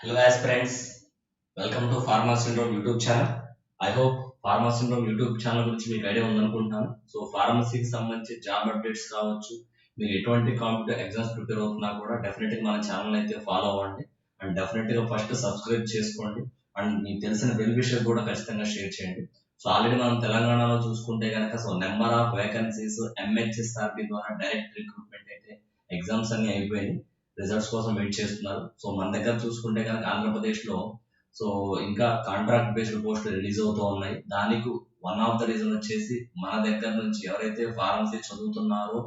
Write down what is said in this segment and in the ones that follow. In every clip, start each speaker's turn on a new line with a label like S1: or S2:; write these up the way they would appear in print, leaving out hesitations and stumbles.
S1: Hello aspirants, welcome to Pharma Syndrome YouTube channel. I hope Pharma Syndrome YouTube channel గురించి మీకు idea ఉందనుకుంటున్నాను. So ఫార్మసీకి సంబంధించి job updates కావచ్చు, మీరు ఎటువంటి కాంపిటేటివ్ ఎగ్జామ్స్ ప్రిపేర్ అవుతున్నా కూడా డెఫినెట్గా మన ఛానల్ అయితే ఫాలో అవ్వండి అండ్ డెఫినెట్గా ఫస్ట్ సబ్స్క్రైబ్ చేసుకోండి అండ్ మీకు తెలిసిన వెల్ విషయం కూడా ఖచ్చితంగా షేర్ చేయండి. సో ఆల్రెడీ మనం తెలంగాణలో చూసుకుంటే కనుక నెంబర్ ఆఫ్ వేకెన్సీస్ ఎంహెచ్ఎస్ఆర్పి ద్వారా డైరెక్ట్ రిక్రూట్మెంట్ అయితే ఎగ్జామ్స్ అన్ని అయిపోయినాయి. రిజల్ట్స్ కోసం వెయిట్ చేస్తున్నారు. సో మన దగ్గర చూసుకుంటే కనుక ఆంధ్రప్రదేశ్ లో సో ఇంకా కాంట్రాక్ట్ బేస్డ్ పోస్టులు రిలీజ్ అవుతూ ఉన్నాయి. దానికి వన్ ఆఫ్ ద రీజన్ వచ్చేసి మన దగ్గర నుంచి ఎవరైతే ఫార్మసీ చదువుతున్నారో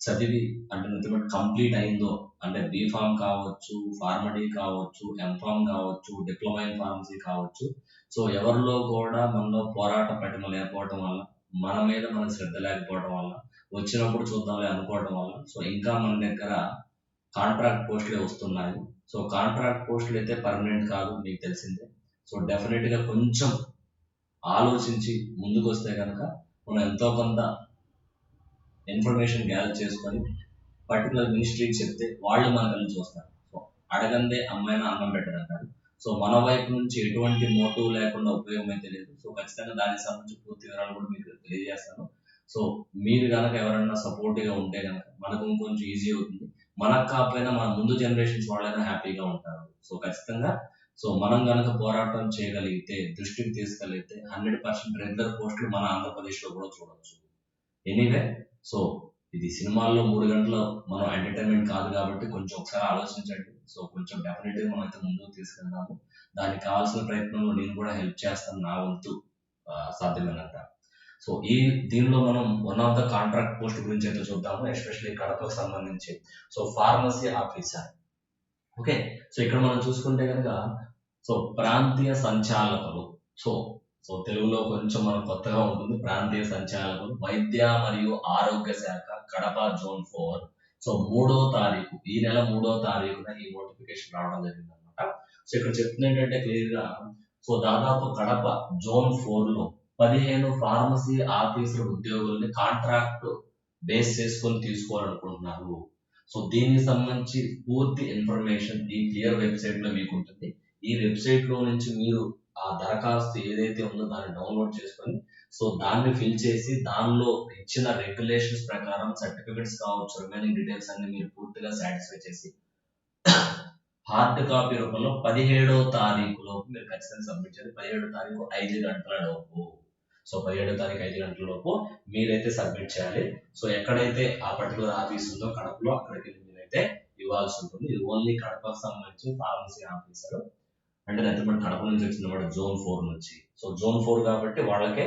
S1: చదివి అంటే కంప్లీట్ అయిందో అంటే బీఫామ్ కావచ్చు, ఫార్మడీ కావచ్చు, ఎంఫామ్ కావచ్చు, డిప్లొమా ఇన్ ఫార్మసీ కావచ్చు. సో ఎవరిలో కూడా మనలో పోరాట పటిమ లేకపోవడం వల్ల, మన మీద మన శ్రద్ధ లేకపోవడం వల్ల, వచ్చినప్పుడు చూద్దాంలే అనుకోవడం వల్ల సో ఇంకా మన దగ్గర కాంట్రాక్ట్ పోస్టులే వస్తున్నాయి. సో కాంట్రాక్ట్ పోస్టులు అయితే పర్మనెంట్ కాదు, మీకు తెలిసిందే. సో డెఫినెట్ గా కొంచెం ఆలోచించి ముందుకు వస్తే కనుక మనం ఎంతో కొంత ఇన్ఫర్మేషన్ గ్యాదర్ చేసుకొని పర్టికులర్ మినిస్ట్రీకి చెప్తే వాళ్ళు మన కలిసి చూస్తారు. సో అడగందే అమ్మాయినా అన్నం పెట్టదంటారు. సో మన వైపు నుంచి ఎటువంటి మోటివ్ లేకుండా ఉపయోగం అయితే లేదు. సో ఖచ్చితంగా దానికి సంబంధించి పూర్తి వివరాలు కూడా మీకు తెలియజేస్తాను. సో మీరు కనుక ఎవరైనా సపోర్టివ్ గా ఉంటే కనుక మనకు ఇంకొంచెం ఈజీ అవుతుంది. మనకు కాకపోయినా మన ముందు జనరేషన్స్ వాళ్ళైనా హ్యాపీగా ఉంటారు. సో ఖచ్చితంగా సో మనం కనుక పోరాటం చేయగలిగితే, దృష్టికి తీసుకెళ్తే 100% రెగ్యులర్ పోస్టులు మన ఆంధ్రప్రదేశ్ లో కూడా చూడొచ్చు. ఎనీవే సో ఇది సినిమాల్లో 3 గంటలు మనం ఎంటర్టైన్మెంట్ కాదు కాబట్టి కొంచెం ఒకసారి ఆలోచించండి. సో కొంచెం డెఫినెట్ గా మనం అయితే ముందుకు తీసుకెళ్దాము. దానికి కావాల్సిన ప్రయత్నంలో నేను కూడా హెల్ప్ చేస్తాను నా వంతు సాధ్యమైనంత. సో దీనిలో మనం one of the contract post గురించి అయితే చూద్దాము, ఎస్పెషల్లీ కడపకు సంబంధించి. So pharmacy officer. Okay, so ఇక్కడ మనం చూసుకుంటే కనుక సో ప్రాంతీయ సంచాలకులు. సో సో తెలుగులో కొంచెం మనకు కొత్తగా ఉంటుంది. ప్రాంతీయ సంచాలకులు, వైద్య మరియు ఆరోగ్య శాఖ, కడప జోన్ 4. సో 3వ తారీఖు, ఈ నెల 3వ తారీఖున ఈ నోటిఫికేషన్ రావడం జరిగింది అనమాట. సో ఇక్కడ చెప్తుంది ఏంటంటే క్లియర్ గా సో దాదాపు కడప జోన్ 4 లో 15 ఫార్మసీ ఆఫీసర్ ఉద్యోగుల్ని కాంట్రాక్ట్ బేస్ చేసుకొని తీసుకోవాలనుకుంటున్నారు. సో దీనికి సంబంధించి పూర్తి ఇన్ఫర్మేషన్ ఈ క్లియర్ వెబ్సైట్ లో మీకు ఉంటుంది. ఈ వెబ్సైట్ లో నుంచి మీరు ఆ దరఖాస్తు ఏదైతే ఉందో దాన్ని డౌన్లోడ్ చేసుకొని సో దాన్ని ఫిల్ చేసి దానిలో ఇచ్చిన రెగ్యులేషన్స్ ప్రకారం సర్టిఫికెట్స్ కావచ్చు, రిమైనింగ్ డీటెయిల్స్ అన్ని మీరు పూర్తిగా సాటిస్ఫై చేసి హార్డ్ కాపీ రూపంలో 17వ తారీఖు లోపు మీరు ఖచ్చితంగా సబ్మిట్ చేయాలి. 17వ తారీఖు 5 గంటల లోపు. సో 17వ తారీఖు 5 గంటల లోపు మీరైతే సబ్మిట్ చేయాలి. సో ఎక్కడైతే ఆ పర్టికులర్ ఆఫీస్ ఉందో కడపలో అక్కడికి మీరైతే ఇవ్వాల్సి ఉంటుంది. ఇది ఓన్లీ కడపకు సంబంధించి ఫార్మసీ ఆఫీసర్ అంటే ఎంతమంది కడప నుంచి వచ్చిన జోన్ 4 నుంచి. సో జోన్ 4 కాబట్టి వాళ్ళకే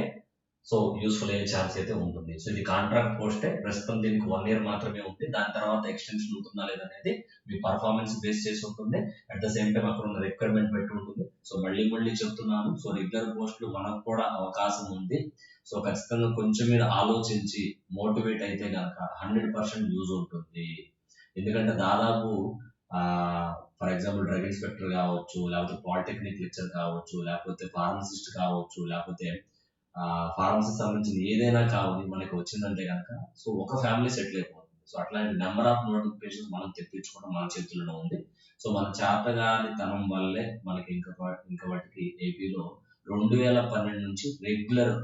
S1: సో యూస్ఫుల్ అయ్యే ఛాన్స్ అయితే ఉంటుంది. సో ఇది కాంట్రాక్ట్ పోస్టే, ప్రస్తుతం దీనికి 1 ఇయర్ మాత్రమే ఉంది. దాని తర్వాత ఎక్స్టెన్షన్ ఉంటుందా లేదనేది మీ పర్ఫార్మెన్స్ బేస్ చేసి ఉంటుంది. అట్ ద సేమ్ టైం అక్కడ ఉన్న రిక్వైర్మెంట్ బట్టి ఉంటుంది. సో మళ్ళీ చెప్తున్నాను, సో రెగ్యులర్ పోస్టులు మనకు కూడా అవకాశం ఉంది. సో ఖచ్చితంగా కొంచెం మీరు ఆలోచించి మోటివేట్ అయితే కనుక 100% యూజ్ ఉంటుంది. ఎందుకంటే దాదాపు ఫర్ ఎగ్జాంపుల్ డ్రగ్ ఇన్స్పెక్టర్ కావచ్చు, లేకపోతే పాలిటెక్నిక్ లెక్చర్ కావచ్చు, లేకపోతే ఫార్మసిస్ట్ కావచ్చు, లేకపోతే ఫార్మసీ సంబంధించిన ఏదైనా కావాలి మనకి వచ్చిందంటే కనుక సో ఒక ఫ్యామిలీ సెటిల్ అయిపోతుంది. సో అట్లాంటి నెంబర్ ఆఫ్ నోటిఫికేషన్స్ మనం తెప్పించుకోవడం మన చేతుల్లో ఉంది. సో మన చేతగాని తనం వల్లే మనకి ఇంకా వాటికి ఏపీలో 2012 నుంచి రెగ్యులర్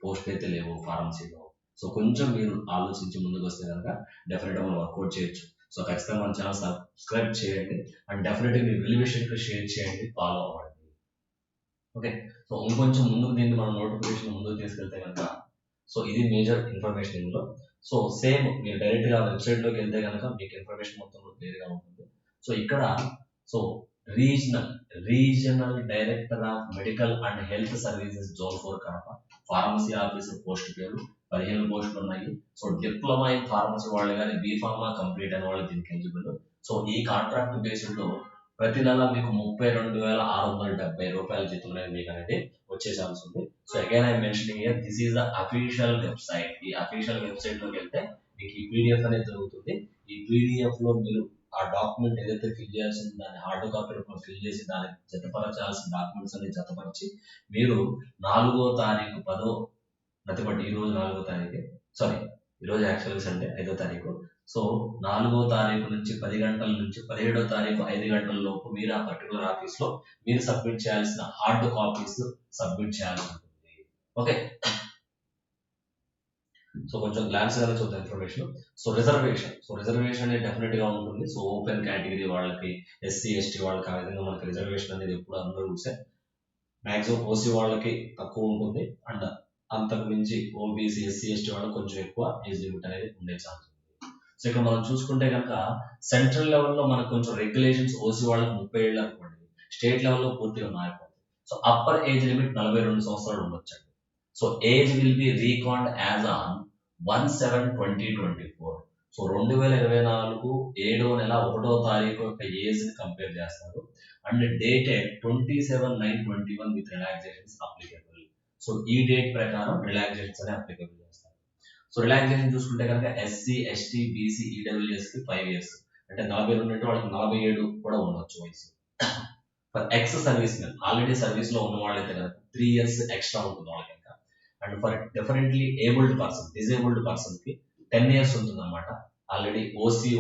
S1: పోస్ట్ అయితే లేవు ఫార్మసీలో. సో కొంచెం మీరు ఆలోచించి ముందుకు వస్తే కనుక డెఫినెట్గా మనం వర్కౌట్ చేయొచ్చు. సో ఖచ్చితంగా మన ఛానల్ సబ్స్క్రైబ్ చేయండి అండ్ డెఫినెట్గా మీ వెల్విషన్కి షేర్ చేయండి, ఫాలో అవ్వండి. ఓకే, సో ఇంకొంచెం ముందుకు దీన్ని మనం నోటిఫికేషన్ ముందుకు తీసుకెళ్తే కనుక సో ఇది మేజర్ ఇన్ఫర్మేషన్ ఇందులో. సో సేమ్ మీరు డైరెక్ట్ గా వెబ్సైట్ లోకి వెళ్తే కనుక మీకు ఇన్ఫర్మేషన్ మొత్తం క్లియర్ గా ఉంటుంది. సో ఇక్కడ so regional director of medical and health services zone 4 Kadapa, pharmacy officer post పేరు 15 పోస్టులు ఉన్నాయి. సో డిప్లొమా ఇన్ ఫార్మసీ వాళ్ళు కానీ బీఫార్మా కంప్లీట్ అయిన వాళ్ళు దీనికి ఎలిజిబుల్. సో ఈ కాంట్రాక్ట్ బేస్డ్ లో ప్రతి నెల మీకు 32,670 రూపాయల జీతం అనేది మీకు అనేది వచ్చే ఛాన్స్ ఉంది. So again I mentioning here this is the official website. ఈ అఫీషియల్ వెబ్సైట్ లోకి వెళ్తే మీకు ఈ పీడిఎఫ్ అనేది దొరుకుతుంది. ఈ పీడిఎఫ్ లో మీరు ఆ డాక్యుమెంట్ ఏదైతే ఫిల్ చేయాల్సింది దాన్ని హార్డ్ కాపీ రూపంలో ఫిల్ చేసి దానికి జతపరచాల్సిన డాక్యుమెంట్స్ అన్ని జతపరిచి మీరు 4వ తారీఖు 10వ ప్రతిపట్టి ఈ రోజు 4వ తారీఖు సారీ ఈరోజు యాక్చువల్గా సండే 5వ తారీఖు. సో 4వ తారీఖు నుంచి 10 గంటల నుంచి 17వ తారీఖు 5 గంటల లోపు మీరు ఆ పర్టికులర్ ఆఫీస్లో మీరు సబ్మిట్ చేయాల్సిన హార్డ్ కాపీస్ సబ్మిట్ చేయాల్సి ఉంటుంది. ఓకే, సో కొంచెం గ్లాన్స్ గా చూద్దాం ఇన్ఫర్మేషన్. సో రిజర్వేషన్ అనేది డెఫినెట్ గా ఉంటుంది. సో ఓపెన్ కేటగిరీ వాళ్ళకి, ఎస్సీ ఎస్టీ వాళ్ళకి ఆ విధంగా మనకి రిజర్వేషన్ అనేది ఎప్పుడు అందరూ చూసే మాక్సిమం ఓసీ వాళ్ళకి తక్కువ ఉంటుంది, అండ్ అంతకు మించి ఓబీసీ ఎస్సీ ఎస్టీ వాళ్ళకి కొంచెం ఎక్కువ ఏజ్ లిమిట్ అనేది ఉండే ఛాన్స్ ఉంది. సో ఇక్కడ మనం చూసుకుంటే కనుక సెంట్రల్ లెవెల్లో మనకు కొంచెం రెగ్యులేషన్స్ ఓసీ వాళ్ళకి 30 ఏళ్ళు అనుకోండి, స్టేట్ లెవెల్లో పూర్తిగా మారిపోతుంది. సో అప్పర్ ఏజ్ లిమిట్ 42 సంవత్సరాలు ఉండొచ్చండి. So age will be reckoned as on 1/7/2024. So 2024 7వ నెల 1వ తారీఖు యొక్క ఏజ్ ని కంపేర్ చేస్తారు and dated 27/9/21 with relaxations applicable. So ఈ డేట్ ప్రకారం రిలాక్సేషన్స్ అనే అప్లికబుల్ చేస్తారు. సో రిలాక్సేషన్ చూసుకుంటే కనుక ఎస్సీ ఎస్టీ బీసీ ఈడబ్ల్యూఎస్ కి 5 years, అంటే 42 అంటే వాళ్ళకి 47 కూడా ఉండొచ్చు వయసు. For ex service men, already service లో ఉన్న వాళ్ళైతే కనుక 3 years ఎక్స్ట్రా ఉంటుంది వాళ్ళకి. And for differently abled person, disabled person కి 10 years ఉంటుంది అనమాట. ఆల్రెడీ ఓసీ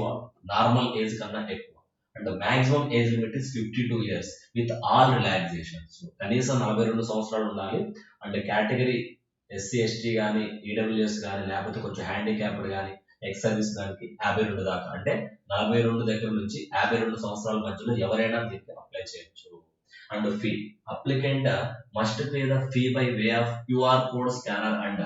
S1: నార్మల్ ఏజ్ కన్నా ఎక్కువ. And maximum age limit is 52 years with all relaxations. కనీసం 42 సంవత్సరాలు ఉండాలి. అండ్ కేటగిరీ ఎస్సీ ఎస్టీ కానీ, ఈడబ్ల్యూఎస్ కానీ, లేకపోతే కొంచెం హ్యాండిక్యాప్డ్ కానీ, ఎక్స్ సర్వీస్ దానికి 52 దాకా, అంటే 42 దగ్గర నుంచి 52 సంవత్సరాల మధ్యలో ఎవరైనా దీనికి అప్లై చేయొచ్చు. And fee, applicant must pay the fee by way of QR code scanner and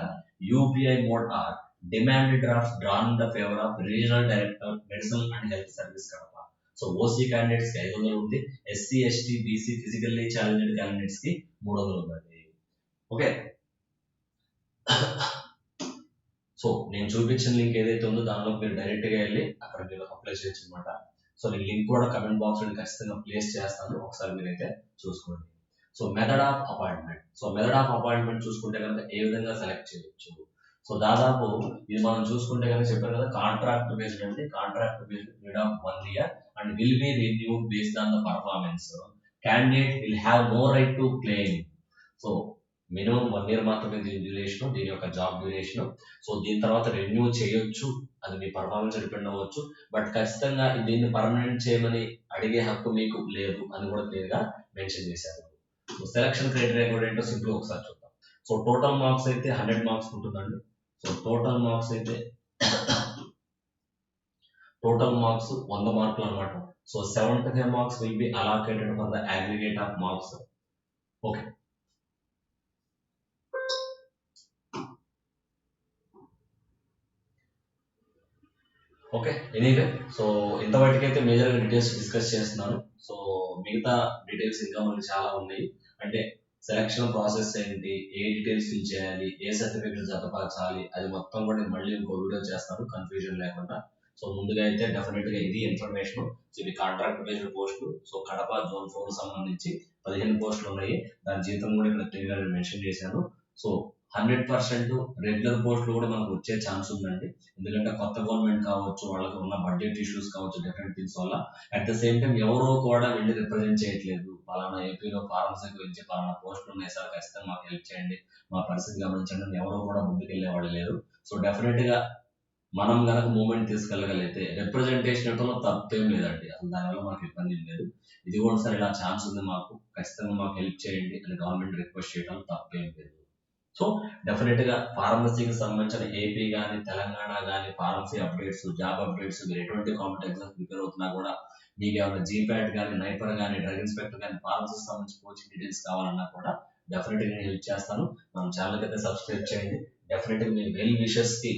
S1: UPI mode or demand drafts drawn in the favor of Regional Director Medicinal and Health Service Kadapa. So OC candidates కి 500 ఉంది, SC ST BC physically challenged candidates కి 300 ఉంది. Okay, so నేను చూపించిన link ఏదైతే ఉందో దానిలో మీరు డైరెక్ట్ గా వెళ్ళి అక్కడ మీరు అప్లై చేయొచ్చు అనమాట. సో నేను లింక్ కూడా కమెంట్ బాక్స్ లో ఖచ్చితంగా ప్లేస్ చేస్తాను, ఒకసారి మీరైతే చూసుకోండి. సో మెథడ్ ఆఫ్ అపాయింట్మెంట్, చూసుకుంటే కనుక ఏ విధంగా సెలెక్ట్ చేయొచ్చు. సో దాదాపు ఇది మనం చూసుకుంటే కనుక చెప్పారు కదా, కాంట్రాక్ట్ బేస్డ్ అంటే contract based period of 1 year and will be renewed based on the performance. Candidate will have no right to claim. So minimum 1 year మాత్రమే దీని డ్యూరేషన్, దీని యొక్క జాబ్ డ్యూరేషన్. సో దీని తర్వాత రెన్యూ చేయొచ్చు, అది మీ పర్ఫార్మెన్స్ డిపెండ్ అవ్వచ్చు. బట్ ఖచ్చితంగా దీన్ని పర్మనెంట్ చేయమని అడిగే హక్కు మీకు లేదు అని కూడా క్లియర్ గా మెన్షన్ చేశారు. సో సెలక్షన్ క్రైటీరియా కూడా ఏంటో సింపుల్ ఒకసారి చూద్దాం. సో టోటల్ మార్క్స్ అయితే 100 marks ఉంటుందండి. సో టోటల్ మార్క్స్ 100 మార్కులు అనమాట. So 75 marks will be allocated for the aggregate of marks. Okay, okay anyway, so ఇంతవరకైతే మేజర్ డీటెయిల్స్ డిస్కస్ చేస్తున్నాను. సో మిగతా డీటెయిల్స్ ఇంకా మనకి చాలా ఉన్నాయి. అంటే సెలక్షన్ ప్రాసెస్ ఏంటి, ఏ డీటెయిల్స్ ఫిల్ చేయాలి, ఏ సర్టిఫికేట్ జతపరచాలి, అది మొత్తం కూడా నేను మళ్ళీ ఇంకో వీడియో చేస్తాను కన్ఫ్యూజన్ లేకుండా. సో ముందుగా అయితే డెఫినెట్ గా ఇది ఇన్ఫర్మేషన్. సో ఇది కాంట్రాక్ట్ బేస్డ్ పోస్టులు. సో కడప జోన్ 4 సంబంధించి 15 పోస్టులు ఉన్నాయి. దాని జీతం కూడా ఇక్కడ క్లియర్ గా మెన్షన్ చేశాను. సో 100% రెగ్యులర్ పోస్టులు కూడా మనకు వచ్చే ఛాన్స్ ఉందండి. ఎందుకంటే కొత్త గవర్నమెంట్ కావచ్చు, వాళ్ళకి ఉన్న బడ్జెట్ ఇష్యూస్ కావచ్చు, డిఫరెంట్ థింగ్స్ వల్ల. అట్ ద సేమ్ టైం ఎవరో కూడా వెళ్ళి రిప్రజెంట్ చేయట్లేదు. పలానా ఏపీలో ఫార్మసీ గురించి పలానా పోస్టులు ఉన్నాయి సార్, ఖచ్చితంగా మాకు హెల్ప్ చేయండి, మా పరిస్థితి గమనించండి అని ఎవరో కూడా ముందుకు వెళ్ళేవాళ్ళు లేరు. సో డెఫినెట్ గా మనం గనక మూవ్మెంట్ తీసుకెళ్ళగలిగితే రిప్రజెంటేషన్ ఇవ్వడంలో తప్పేం లేదండి, అసలు దానివల్ల మాకు ఇబ్బంది లేదు. ఇది కూడా సార్ ఇలా ఛాన్స్ ఉంది మాకు, ఖచ్చితంగా మాకు హెల్ప్ చేయండి అని గవర్నమెంట్ రిక్వెస్ట్ చేయడం తప్పేం లేదు. సో డెఫినెట్ గా ఫార్మసీకి సంబంధించిన ఏపీ కానీ తెలంగాణ కానీ ఫార్మసీ అప్డేట్స్, జాబ్ అప్డేట్స్, మీరు ఎటువంటి కాంపిటేటివ్ ఎగ్జామ్స్ ప్రిపేర్ అవుతున్నా కూడా, మీకు ఏమైనా జీప్యాట్ కానీ, నైపర్ కానీ, డ్రగ్ ఇన్స్పెక్టర్ కానీ, ఫార్మసీకి సంబంధించి కోచింగ్ డీటెయిల్స్ కావాలన్నా కూడా డెఫినెట్ గా నేను హెల్ప్ చేస్తాను. మన ఛానల్ అయితే సబ్స్క్రైబ్ చేయండి, డెఫినెట్ గా మీ వెల్ విషెస్ కి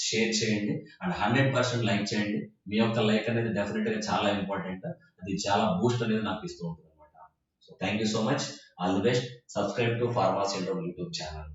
S1: షేర్ చేయండి అండ్ 100% లైక్ చేయండి. మీ యొక్క లైక్ అనేది డెఫినెట్ గా చాలా ఇంపార్టెంట్, అది చాలా బూస్ట్ అనేది నాకు ఇస్తూ ఉంటుంది అనమాట. So thank you so much, all the best. Subscribe to pharma centre YouTube channel.